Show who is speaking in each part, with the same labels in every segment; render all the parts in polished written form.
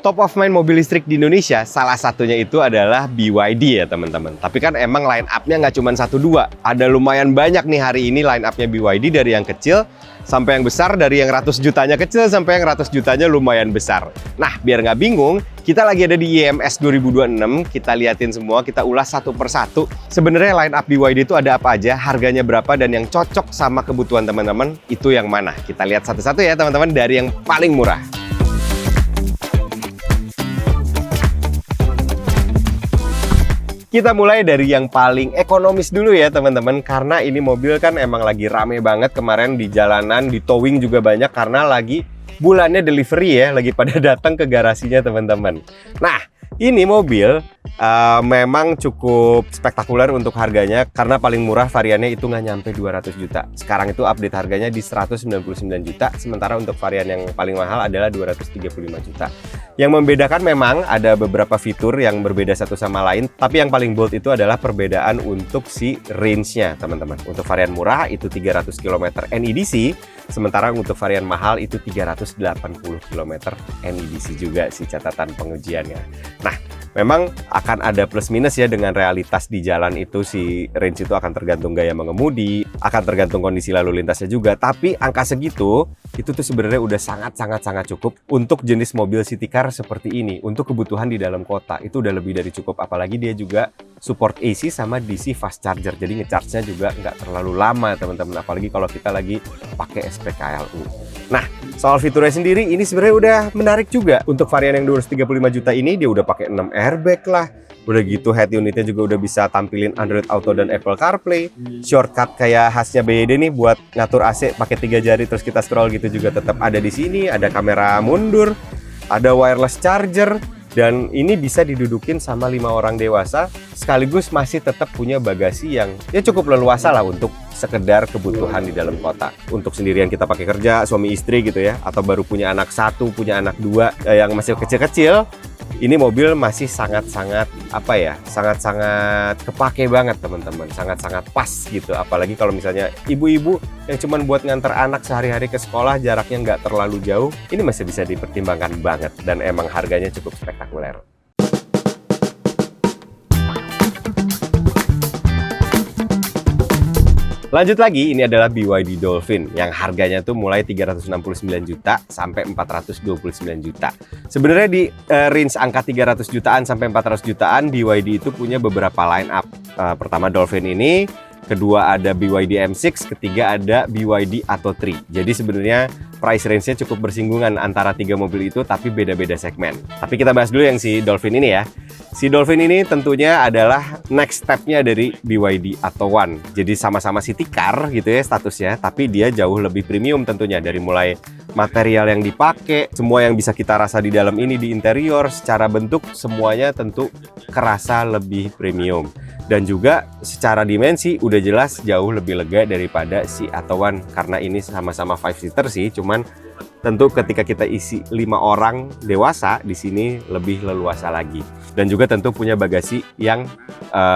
Speaker 1: Top of mind mobil listrik di Indonesia, salah satunya itu adalah BYD ya teman-teman. Tapi kan emang line up-nya nggak cuma 1-2. Ada lumayan banyak nih hari ini line up-nya BYD, dari yang kecil sampai yang besar, dari yang ratus jutanya kecil sampai yang ratus jutanya lumayan besar. Nah, biar nggak bingung, kita lagi ada di IMS 2026. Kita liatin semua, kita ulas satu persatu. Sebenarnya line up BYD itu ada apa aja, harganya berapa, dan yang cocok sama kebutuhan teman-teman itu yang mana. Kita lihat satu-satu ya teman-teman, dari yang paling murah. Kita mulai dari yang paling ekonomis dulu ya teman-teman, karena ini mobil kan emang lagi rame banget kemarin di jalanan, di towing juga banyak karena lagi bulannya delivery ya, lagi pada datang ke garasinya teman-teman. Nah, ini mobil memang cukup spektakuler untuk harganya, karena paling murah variannya itu nggak nyampe 200 juta. Sekarang itu update harganya di 199 juta, sementara untuk varian yang paling mahal adalah 235 juta. Yang membedakan memang ada beberapa fitur yang berbeda satu sama lain, tapi yang paling bold itu adalah perbedaan untuk si range-nya teman-teman. Untuk varian murah itu 300 km NEDC, sementara untuk varian mahal itu 380 km NEDC juga si catatan pengujiannya. Nah, memang akan ada plus minus ya dengan realitas di jalan itu, si range itu akan tergantung gaya mengemudi, akan tergantung kondisi lalu lintasnya juga. Tapi angka segitu, itu tuh sebenarnya udah sangat cukup untuk jenis mobil city car seperti ini. Untuk kebutuhan di dalam kota, itu udah lebih dari cukup. Apalagi dia juga support AC sama DC fast charger. Jadi ngecharge-nya juga nggak terlalu lama teman-teman. Apalagi kalau kita lagi pakai SPKLU. Nah, soal fiturnya sendiri, ini sebenarnya udah menarik juga. Untuk varian yang 235 juta ini, dia udah pakai 6 airbag lah. Udah gitu head unitnya juga udah bisa tampilin Android Auto dan Apple CarPlay. Shortcut kayak khasnya BYD nih buat ngatur AC pakai 3 jari terus kita scroll gitu juga tetap ada di sini. Ada kamera mundur, ada wireless charger, dan ini bisa didudukin sama 5 orang dewasa, sekaligus masih tetap punya bagasi yang ya cukup leluasa lah untuk sekedar kebutuhan di dalam kota. Untuk sendirian kita pakai kerja, suami istri gitu ya, atau baru punya anak 1, punya anak 2 yang masih kecil-kecil, ini mobil masih sangat-sangat apa ya, sangat-sangat kepake banget teman-teman, sangat-sangat pas gitu. Apalagi kalau misalnya ibu-ibu yang cuman buat nganter anak sehari-hari ke sekolah, jaraknya nggak terlalu jauh, ini masih bisa dipertimbangkan banget, dan emang harganya cukup spektakuler. Lanjut lagi, ini adalah BYD Dolphin yang harganya tuh mulai 369 juta sampai 429 juta. Sebenarnya di range angka 300 jutaan sampai 400 jutaan, BYD itu punya beberapa line up. Pertama Dolphin ini, kedua ada BYD M6, ketiga ada BYD Atto 3. Jadi sebenarnya price range-nya cukup bersinggungan antara 3 mobil itu, tapi beda-beda segmen. Tapi kita bahas dulu yang si Dolphin ini ya. Si Dolphin ini tentunya adalah next step-nya dari BYD Atto 1. Jadi sama-sama city car gitu ya statusnya, tapi dia jauh lebih premium tentunya. Dari mulai material yang dipakai, semua yang bisa kita rasa di dalam ini, di interior, secara bentuk, semuanya tentu kerasa lebih premium. Dan juga secara dimensi udah jelas jauh lebih lega daripada si Atto 1, karena ini sama-sama 5-seater sih, cuman tentu ketika kita isi 5 orang dewasa, di sini lebih leluasa lagi. Dan juga tentu punya bagasi yang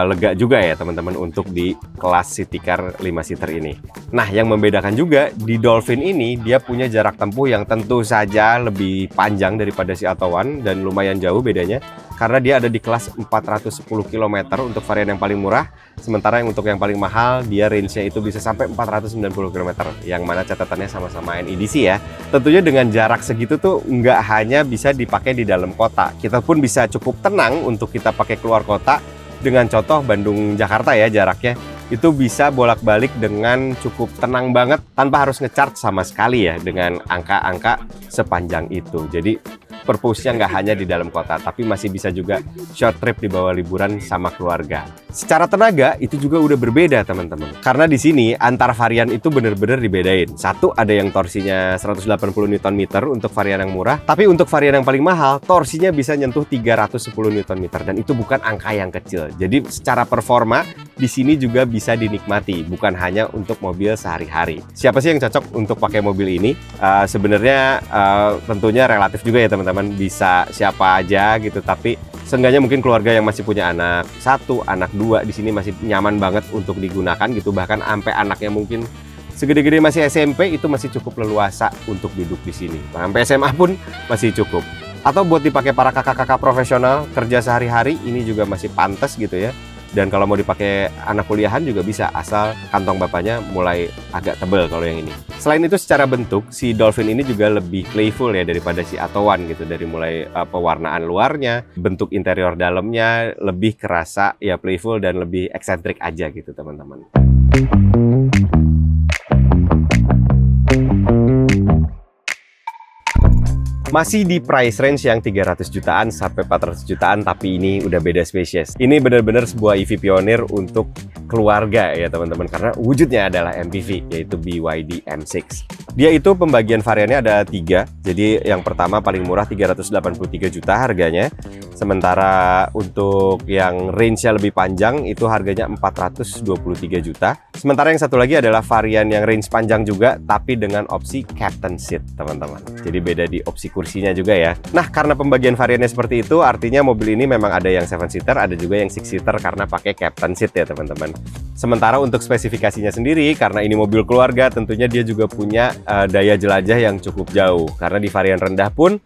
Speaker 1: lega juga ya teman-teman untuk di kelas city car 5-seater ini. Nah, yang membedakan juga di Dolphin ini, dia punya jarak tempuh yang tentu saja lebih panjang daripada si Atto 1, dan lumayan jauh bedanya. Karena dia ada di kelas 410 km untuk varian yang paling murah, sementara yang untuk yang paling mahal dia range-nya itu bisa sampai 490 km, yang mana catatannya sama-sama NEDC ya. Tentunya dengan jarak segitu tuh nggak hanya bisa dipakai di dalam kota, kita pun bisa cukup tenang untuk kita pakai keluar kota. Dengan contoh Bandung-Jakarta ya, jaraknya itu bisa bolak-balik dengan cukup tenang banget tanpa harus ngecharge sama sekali ya, dengan angka-angka sepanjang itu. Jadi purpose-nya nggak hanya di dalam kota, tapi masih bisa juga short trip di bawah liburan sama keluarga. Secara tenaga itu juga udah berbeda teman-teman, karena di sini antar varian itu bener-bener dibedain. Satu ada yang torsinya 180 Nm untuk varian yang murah, tapi untuk varian yang paling mahal torsinya bisa nyentuh 310 Nm, dan itu bukan angka yang kecil. Jadi secara performa di sini juga bisa dinikmati, bukan hanya untuk mobil sehari-hari. Siapa sih yang cocok untuk pakai mobil ini? Sebenarnya tentunya relatif juga ya teman-teman, bisa siapa aja gitu, tapi seenggaknya mungkin keluarga yang masih punya anak 1, anak 2 di sini masih nyaman banget untuk digunakan gitu. Bahkan sampai anaknya mungkin segede-gede masih SMP itu masih cukup leluasa untuk duduk di sini. Sampai SMA pun masih cukup. Atau buat dipakai para kakak-kakak profesional kerja sehari-hari, ini juga masih pantas gitu ya. Dan kalau mau dipakai anak kuliahan juga bisa, asal kantong bapaknya mulai agak tebal kalau yang ini. Selain itu secara bentuk, si Dolphin ini juga lebih playful ya daripada si Atto1 gitu. Dari mulai pewarnaan luarnya, bentuk interior dalamnya lebih kerasa ya playful dan lebih eksentrik aja gitu teman-teman. Masih di price range yang 300 jutaan sampai 400 jutaan, tapi ini udah beda spesies. Ini benar-benar sebuah EV pionir untuk keluarga ya teman-teman, karena wujudnya adalah MPV, yaitu BYD M6. Dia itu pembagian variannya ada 3. Jadi yang pertama paling murah 383 juta harganya. Sementara untuk yang range-nya lebih panjang itu harganya 423 juta. Sementara yang satu lagi adalah varian yang range panjang juga, tapi dengan opsi captain seat teman-teman. Jadi beda di opsi kursinya juga ya. Nah, karena pembagian variannya seperti itu, artinya mobil ini memang ada yang 7-seater, ada juga yang 6-seater karena pakai captain seat ya teman-teman. Sementara untuk spesifikasinya sendiri, karena ini mobil keluarga, tentunya dia juga punya daya jelajah yang cukup jauh. Karena di varian rendah pun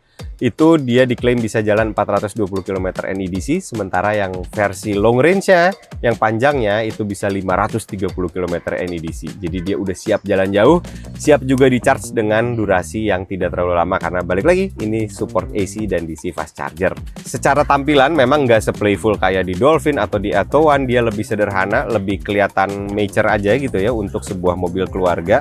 Speaker 1: itu dia diklaim bisa jalan 420 km NEDC, sementara yang versi long range-nya, yang panjangnya itu bisa 530 km NEDC. Jadi dia udah siap jalan jauh, siap juga di charge dengan durasi yang tidak terlalu lama, karena balik lagi ini support AC dan DC fast charger. Secara tampilan memang nggak se-playful kayak di Dolphin atau di Atto1, dia lebih sederhana, lebih kelihatan mature aja gitu ya untuk sebuah mobil keluarga.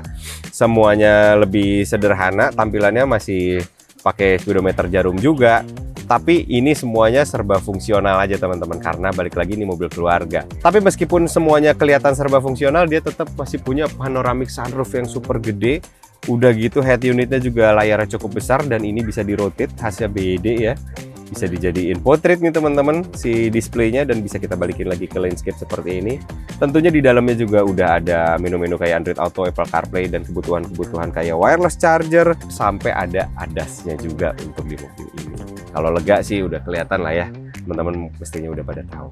Speaker 1: Semuanya lebih sederhana, tampilannya masih pakai speedometer jarum juga, tapi ini semuanya serba fungsional aja teman-teman, karena balik lagi ini mobil keluarga. Tapi meskipun semuanya kelihatan serba fungsional, dia tetap masih punya panoramic sunroof yang super gede. Udah gitu head unitnya juga layarnya cukup besar, dan ini bisa di-rotate khasnya BYD ya. Bisa dijadiin portrait nih teman-teman si displaynya, dan bisa kita balikin lagi ke landscape seperti ini. Tentunya di dalamnya juga udah ada menu-menu kayak Android Auto, Apple CarPlay, dan kebutuhan-kebutuhan kayak wireless charger, sampai ada ADAS-nya juga untuk di mobil ini. Kalau lega sih udah kelihatan lah ya, teman-teman mestinya udah pada tahu.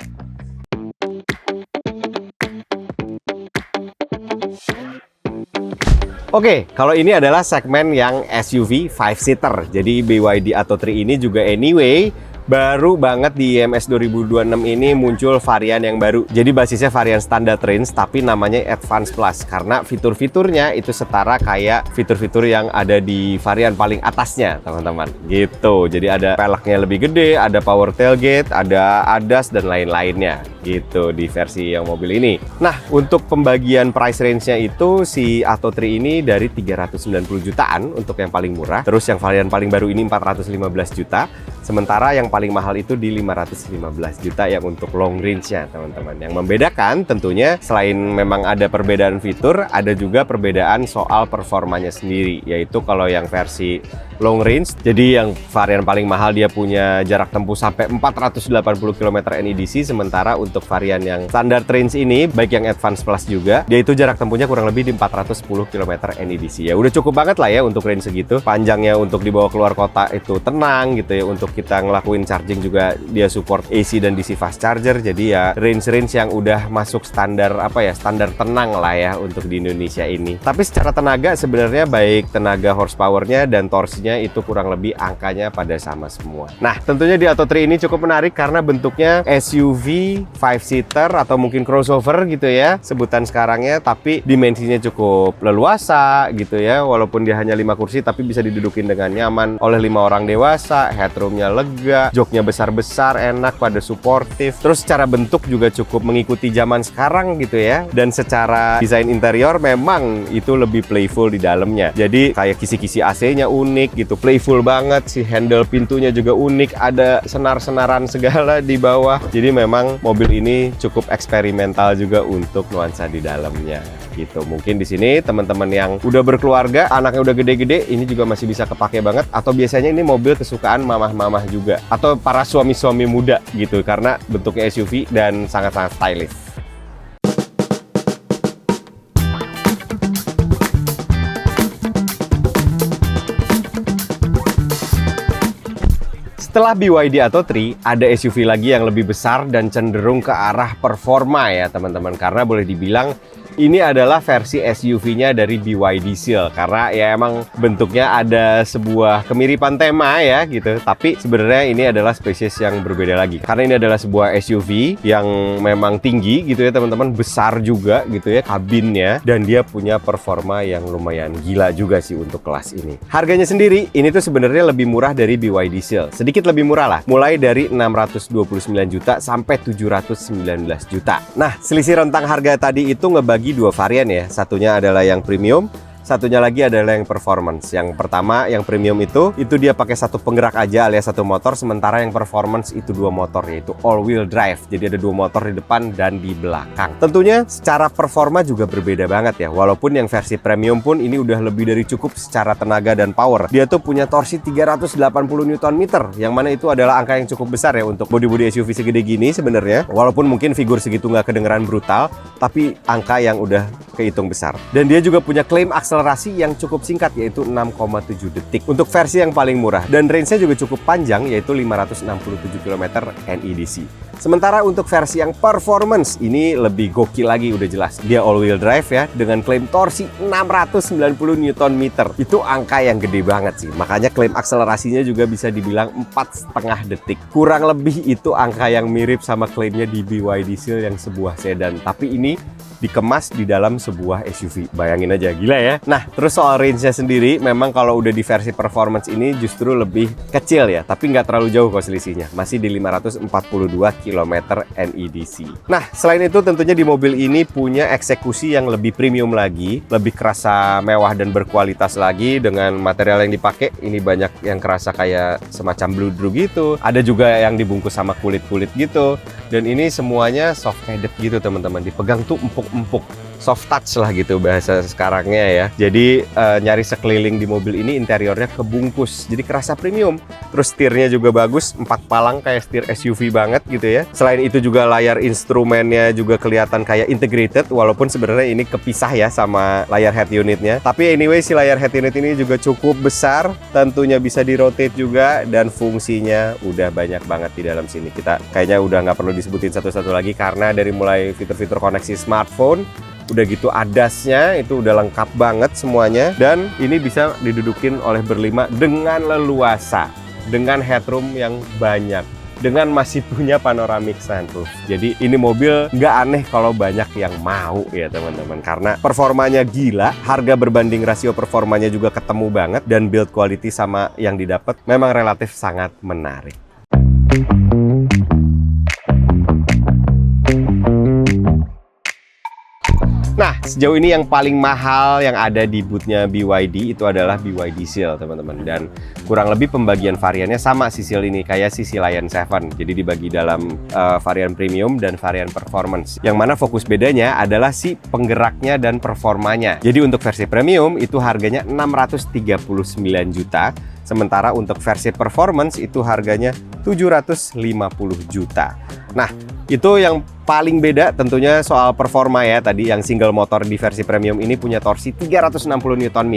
Speaker 1: Oke, kalau ini adalah segmen yang SUV 5-seater. Jadi BYD Atto3 ini juga anyway baru banget di IMS 2026 ini muncul varian yang baru. Jadi basisnya varian standar range, tapi namanya Advance Plus karena fitur-fiturnya itu setara kayak fitur-fitur yang ada di varian paling atasnya, teman-teman. Gitu. Jadi ada peleknya lebih gede, ada power tailgate, ada ADAS dan lain-lainnya. Gitu di versi yang mobil ini. Nah, untuk pembagian price range-nya itu si Atto3 ini dari 390 jutaan untuk yang paling murah. Terus yang varian paling baru ini 415 juta. Sementara yang paling mahal itu di 515 juta yang untuk long range-nya, teman-teman. Yang membedakan tentunya selain memang ada perbedaan fitur, ada juga perbedaan soal performanya sendiri. Yaitu kalau yang versi long range, jadi yang varian paling mahal dia punya jarak tempuh sampai 480 km NEDC, sementara untuk varian yang standard range ini, baik yang Advance Plus juga, dia itu jarak tempuhnya kurang lebih di 410 km NEDC. Ya udah cukup banget lah ya untuk range segitu. Panjangnya untuk dibawa keluar kota itu tenang gitu ya, untuk kita ngelakuin charging juga dia support AC dan DC fast charger. Jadi ya range-range yang udah masuk standar apa ya, standar tenang lah ya untuk di Indonesia ini. Tapi secara tenaga sebenarnya baik tenaga horsepowernya dan torsinya itu kurang lebih angkanya pada sama semua. Nah, tentunya di Atto3 ini cukup menarik karena bentuknya SUV 5-seater atau mungkin crossover gitu ya sebutan sekarangnya, tapi dimensinya cukup leluasa gitu ya. Walaupun dia hanya 5 kursi tapi bisa didudukin dengan nyaman oleh 5 orang dewasa, headroomnya lega, joknya besar-besar, enak, pada suportif. Terus secara bentuk juga cukup mengikuti zaman sekarang gitu ya. Dan secara desain interior memang itu lebih playful di dalamnya. Jadi kayak kisi-kisi AC-nya unik gitu, playful banget. Si handle pintunya juga unik, ada senar-senaran segala di bawah. Jadi memang mobil ini cukup eksperimental juga untuk nuansa di dalamnya gitu. Mungkin di sini teman-teman yang udah berkeluarga, anaknya udah gede-gede, ini juga masih bisa kepake banget. Atau biasanya ini mobil kesukaan mamah-mamah juga, atau para suami-suami muda gitu, karena bentuknya SUV dan sangat-sangat stylish. Setelah BYD Atto 3, ada SUV lagi yang lebih besar dan cenderung ke arah performa ya teman-teman. Karena boleh dibilang ini adalah versi SUV-nya dari BYD Seal. Karena ya emang bentuknya ada sebuah kemiripan tema ya gitu. Tapi sebenarnya ini adalah spesies yang berbeda lagi. Karena ini adalah sebuah SUV yang memang tinggi gitu ya teman-teman. Besar juga gitu ya kabinnya. Dan dia punya performa yang lumayan gila juga sih untuk kelas ini. Harganya sendiri, ini tuh sebenarnya lebih murah dari BYD Seal. Sedikit lebih murah lah. Mulai dari 629 juta sampai 719 juta. Nah, selisih rentang harga tadi itu ngebagi dua varian ya. Satunya adalah yang premium, satunya lagi adalah yang performance. Yang pertama, yang premium itu dia pakai satu penggerak aja alias satu motor, sementara yang performance itu dua motor, yaitu all wheel drive. Jadi ada dua motor di depan dan di belakang. Tentunya secara performa juga berbeda banget ya. Walaupun yang versi premium pun ini udah lebih dari cukup secara tenaga dan power. Dia tuh punya torsi 380 Nm, yang mana itu adalah angka yang cukup besar ya untuk bodi-bodi SUV segede gini sebenarnya. Walaupun mungkin figur segitu nggak kedengeran brutal, tapi angka yang udah kehitung besar. Dan dia juga punya klaim akselerasi yang cukup singkat, yaitu 6,7 detik untuk versi yang paling murah, dan range-nya juga cukup panjang, yaitu 567 km NEDC. Sementara untuk versi yang performance ini lebih gokil lagi, udah jelas dia all wheel drive ya, dengan klaim torsi 690 Nm. Itu angka yang gede banget sih, makanya klaim akselerasinya juga bisa dibilang 4,5 detik. Kurang lebih itu angka yang mirip sama klaimnya di BYD Seal yang sebuah sedan, tapi ini dikemas di dalam sebuah SUV. Bayangin aja, gila ya. Nah, terus soal range-nya sendiri, memang kalau udah di versi performance ini justru lebih kecil ya, tapi nggak terlalu jauh kok selisihnya. Masih di 542 km NEDC. Nah, selain itu tentunya di mobil ini punya eksekusi yang lebih premium lagi, lebih kerasa mewah dan berkualitas lagi dengan material yang dipakai. Ini banyak yang kerasa kayak semacam bludru gitu. Ada juga yang dibungkus sama kulit-kulit gitu. Dan ini semuanya soft padded gitu teman-teman. Dipegang tuh empuk-empuk, soft touch lah gitu bahasa sekarangnya ya. Jadi nyari sekeliling di mobil ini interiornya kebungkus, jadi kerasa premium. Terus setirnya juga bagus, 4 palang kayak setir SUV banget gitu ya. Selain itu juga layar instrumennya juga kelihatan kayak integrated, walaupun sebenarnya ini kepisah ya sama layar head unitnya. Tapi anyway, si layar head unit ini juga cukup besar, tentunya bisa di rotate juga, dan fungsinya udah banyak banget di dalam sini. Kita kayaknya udah nggak perlu disebutin satu-satu lagi, karena dari mulai fitur-fitur koneksi smartphone, udah gitu ADAS-nya itu udah lengkap banget semuanya, dan ini bisa didudukin oleh berlima dengan leluasa, dengan headroom yang banyak, dengan masih punya panoramic sunroof. Jadi ini mobil nggak aneh kalau banyak yang mau ya teman-teman, karena performanya gila, harga berbanding rasio performanya juga ketemu banget, dan build quality sama yang didapat memang relatif sangat menarik. Nah, sejauh ini yang paling mahal yang ada di bootnya BYD itu adalah BYD Seal teman-teman, dan kurang lebih pembagian variannya sama si Seal ini kayak si Lion 7. Jadi dibagi dalam varian premium dan varian performance, yang mana fokus bedanya adalah si penggeraknya dan performanya. Jadi untuk versi premium itu harganya 639 juta, sementara untuk versi performance itu harganya 750 juta. Nah, itu yang paling beda tentunya soal performa ya. Tadi yang single motor di versi premium ini punya torsi 360 Nm,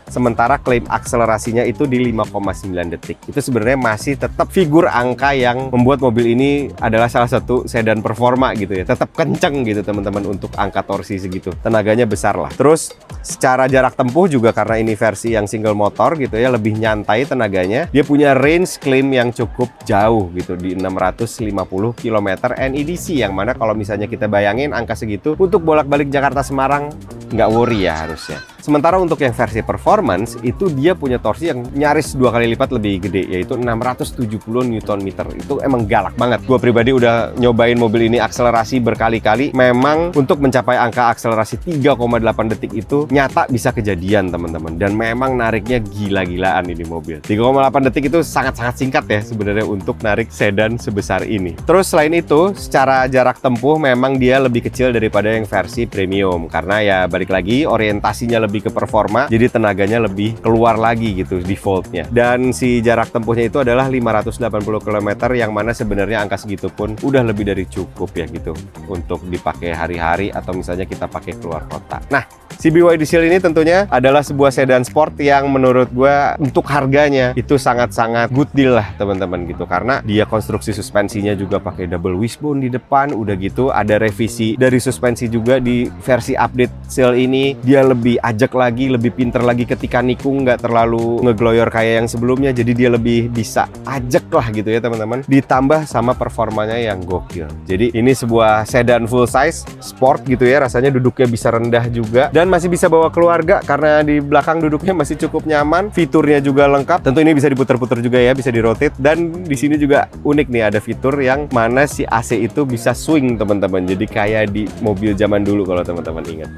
Speaker 1: sementara klaim akselerasinya itu di 5,9 detik. Itu sebenarnya masih tetap figur angka yang membuat mobil ini adalah salah satu sedan performa gitu ya. Tetap kenceng gitu teman-teman untuk angka torsi segitu. Tenaganya besar lah. Terus secara jarak tempuh juga, karena ini versi yang single motor gitu ya, lebih nyantai tenaganya. Dia punya range klaim yang cukup jauh gitu, di 650 km NEDC, yang mana kalau misalnya kita bayangin angka segitu untuk bolak-balik Jakarta Semarang nggak worry ya harusnya. Sementara untuk yang versi performance itu dia punya torsi yang nyaris 2 kali lipat lebih gede, yaitu 670 Nm. Itu emang galak banget. Gue pribadi udah nyobain mobil ini akselerasi berkali-kali. Memang untuk mencapai angka akselerasi 3,8 detik itu nyata bisa kejadian teman-teman, dan memang nariknya gila-gilaan ini mobil. 3,8 detik itu sangat-sangat singkat ya sebenarnya untuk narik sedan sebesar ini. Terus selain itu, secara jarak tempuh memang dia lebih kecil daripada yang versi premium, karena ya balik lagi orientasinya lebih ke performa, jadi tenaganya lebih keluar lagi gitu defaultnya. Dan si jarak tempuhnya itu adalah 580 km, yang mana sebenarnya angka segitu pun udah lebih dari cukup ya gitu untuk dipakai hari-hari atau misalnya kita pakai keluar kota. Nah, Si BYD Seal ini tentunya adalah sebuah sedan sport yang menurut gue untuk harganya itu sangat-sangat good deal lah teman-teman gitu, karena dia konstruksi suspensinya juga pakai double wishbone di depan. Udah gitu ada revisi dari suspensi juga di versi update Seal ini. Dia lebih ajak lagi, lebih pinter lagi ketika nikung, nggak terlalu ngegloyor kayak yang sebelumnya, jadi dia lebih bisa ajak lah gitu ya teman-teman, ditambah sama performanya yang gokil. Jadi ini sebuah sedan full size sport gitu ya, rasanya duduknya bisa rendah juga dan masih bisa bawa keluarga karena di belakang duduknya masih cukup nyaman. Fiturnya juga lengkap, tentu ini bisa diputar-putar juga ya, bisa di-rotate, dan di sini juga unik nih, ada fitur yang mana si AC itu bisa swing teman-teman, jadi kayak di mobil zaman dulu kalau teman-teman ingat.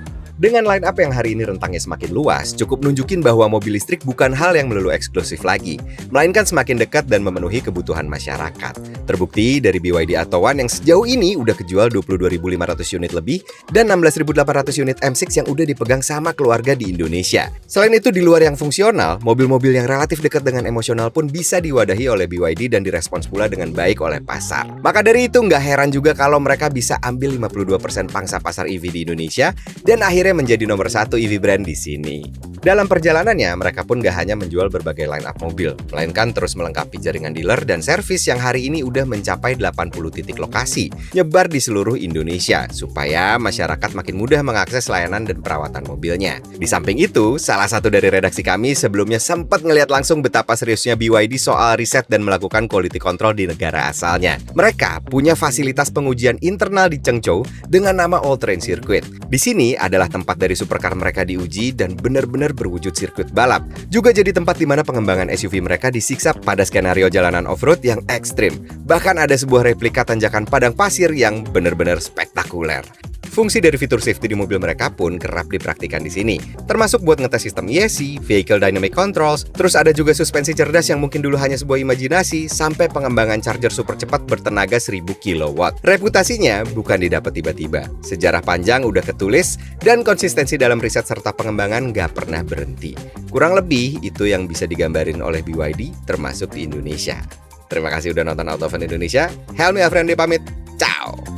Speaker 2: Dengan line up yang hari ini rentangnya semakin luas, cukup nunjukin bahwa mobil listrik bukan hal yang melulu eksklusif lagi, melainkan semakin dekat dan memenuhi kebutuhan masyarakat. Terbukti dari BYD Atto One yang sejauh ini udah kejual 22.500 unit lebih dan 16.800 unit M6 yang udah dipegang sama keluarga di Indonesia. Selain itu, di luar yang fungsional, mobil-mobil yang relatif dekat dengan emosional pun bisa diwadahi oleh BYD dan direspons pula dengan baik oleh pasar. Maka dari itu, nggak heran juga kalau mereka bisa ambil 52% pangsa pasar EV di Indonesia dan akhirnya menjadi nomor 1 EV brand di sini. Dalam perjalanannya, mereka pun gak hanya menjual berbagai line up mobil, melainkan terus melengkapi jaringan dealer dan servis yang hari ini udah mencapai 80 titik lokasi, nyebar di seluruh Indonesia, supaya masyarakat makin mudah mengakses layanan dan perawatan mobilnya. Di samping itu, salah satu dari redaksi kami sebelumnya sempat ngelihat langsung betapa seriusnya BYD soal riset dan melakukan quality control di negara asalnya. Mereka punya fasilitas pengujian internal di Chengzhou dengan nama All Terrain Circuit. Di sini adalah tempat dari supercar mereka diuji dan benar-benar berwujud sirkuit balap. Juga jadi tempat di mana pengembangan SUV mereka disiksa pada skenario jalanan off-road yang ekstrim. Bahkan ada sebuah replika tanjakan padang pasir yang benar-benar spektakuler. Fungsi dari fitur safety di mobil mereka pun kerap dipraktikkan di sini, termasuk buat ngetes sistem ESC, Vehicle Dynamic Controls, terus ada juga suspensi cerdas yang mungkin dulu hanya sebuah imajinasi, sampai pengembangan charger super cepat bertenaga 1000 kW. Reputasinya bukan didapat tiba-tiba, sejarah panjang udah ketulis, dan konsistensi dalam riset serta pengembangan nggak pernah berhenti. Kurang lebih itu yang bisa digambarin oleh BYD, termasuk di Indonesia. Terima kasih udah nonton Autofan Indonesia. Helmi Afriandi pamit, ciao!